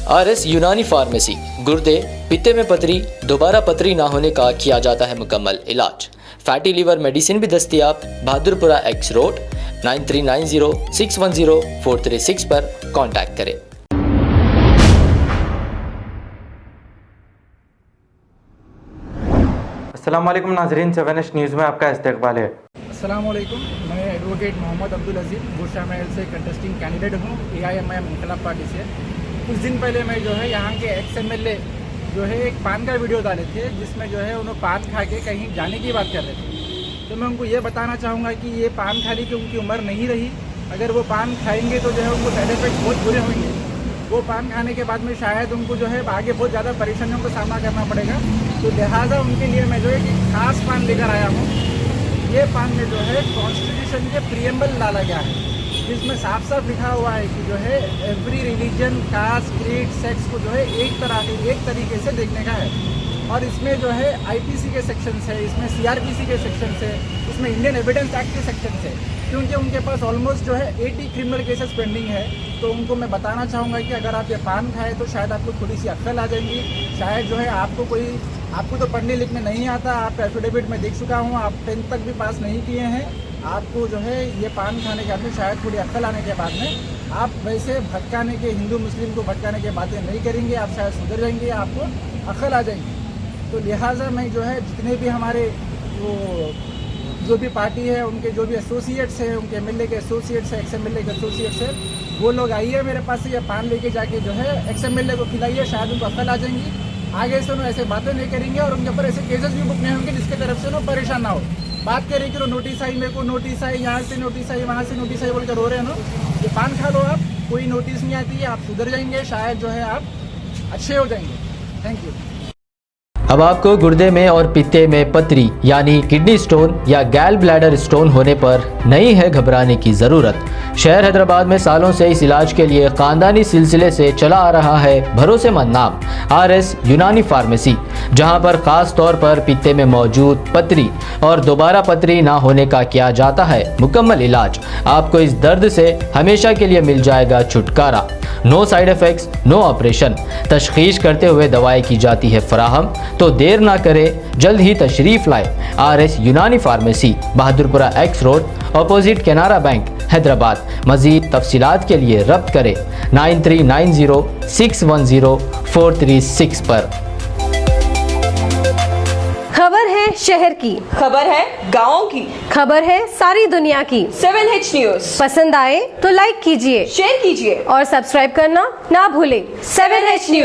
RS यूनानी pharmacy, गुर्दे, पित्ते में पथरी, दोबारा पथरी ना होने का किया जाता है मुकम्मल इलाज। फैटी लीवर मेडिसिन भी दस्तियाब। बहादुरपुरा X रोड 9390610436 पर कांटेक्ट करें। अस्सलाम वालेकुम नाज़रीन, 7H न्यूज़ में आपका इस्तकबाल है। अस्सलाम वालेकुम, मैं एडवोकेट मोहम्मद अब्दुल अजीज़ गुरशा महल से कंटेस्टिंग कैंडिडेट हूँ AIMIM इनकलाब पार्टी से। कुछ दिन पहले मैं जो है यहाँ के XMLA जो है एक पान का वीडियो डाले थे, जिसमें जो है उन्होंने पान खा के कहीं जाने की बात कर रहे थे। तो मैं उनको ये बताना चाहूँगा कि ये पान खाने की उनकी उम्र नहीं रही। अगर वो पान खाएंगे तो जो है उनको साइड इफेक्ट बहुत बुरे होंगे। वो पान खाने के बाद में शायद उनको जो है आगे बहुत ज़्यादा परेशानियों का सामना करना पड़ेगा। तो लिहाजा उनके लिए मैं जो है एक खास पान लेकर आया हूँ। ये पान में जो है कॉन्स्टिट्यूशन के प्रीएम्बल डाला गया है, जिसमें साफ साफ लिखा हुआ है कि जो है every religion, caste, creed, sex को जो है एक तरीके से देखने का है। और इसमें जो है IPC के सेक्शंस है, इसमें CRPC के सेक्शंस है, इसमें इंडियन एविडेंस एक्ट के सेक्शंस है। क्योंकि उनके पास ऑलमोस्ट जो है 80 क्रिमिनल केसेस पेंडिंग है। तो उनको मैं बताना चाहूँगा कि अगर आप ये पान खाएँ तो शायद आपको थोड़ी सी अक्ल आ जाएंगी। शायद जो है आपको तो पढ़ने लिखने नहीं आता। आप एफिडेविट में देख चुका हूँ, आप 10th तक भी पास नहीं किए हैं। आपको जो है ये पान खाने के बाद में शायद थोड़ी अक्ल आने के बाद में आप वैसे भटकाने के, हिंदू मुस्लिम को भटकाने के बातें नहीं करेंगे। आप शायद सुधर जाएंगे, आपको अक्ल आ जाएंगी। तो लिहाजा मैं जो है जितने भी हमारे वो जो भी पार्टी है, उनके जो भी एसोसिएट्स हैं, उनके MLA के एसोसिएट्स हैं, XMLA के एसोसिएट्स हैं, वो लोग आइए मेरे पास से ये पान लेके जाके जो है XMLA को खिलाइए। शायद उनको अक्ल आ जाएंगी। आगे से उन्होंने ऐसे बातें नहीं करेंगे और उनके ऊपर ऐसे केसेस भी बुक नहीं होंगे जिसके तरफ से उन्होंने परेशान ना हो। बात करें कि नोटिस आई, मेरे को नोटिस आई, यहाँ से नोटिस आई, वहाँ से नोटिस आई बोल कर रो रहे हैं ना। ये पान खा लो आप, कोई नोटिस नहीं आती है, आप सुधर जाएंगे। शायद जो है आप अच्छे हो जाएंगे। Thank you. अब आपको गुर्दे में और पित्ते में पथरी यानी किडनी स्टोन या गैल ब्लैडर स्टोन होने पर नहीं है घबराने की ज़रूरत। शहर हैदराबाद में सालों से इस इलाज के लिए ख़ानदानी सिलसिले से चला आ रहा है भरोसेमंद नाम RS यूनानी फार्मेसी, जहां पर ख़ास तौर पर पित्ते में मौजूद पथरी और दोबारा पथरी ना होने का किया जाता है मुकम्मल इलाज। आपको इस दर्द से हमेशा के लिए मिल जाएगा छुटकारा। No side effects, no operation. तशखीस करते हुए दवाएं की जाती है फराहम। तो देर ना करें, जल्द ही तशरीफ लाए RS यूनानी pharmacy, Bahadurpura X road, opposite Canara bank, Hyderabad. मज़ीद तफसीलात के लिए रब्त करें 9390610436 पर। खबर है शहर की, खबर है गाँव की, खबर है सारी दुनिया की। 7H न्यूज़ पसंद आए तो लाइक कीजिए, शेयर कीजिए और सब्सक्राइब करना ना भूलें। 7H news.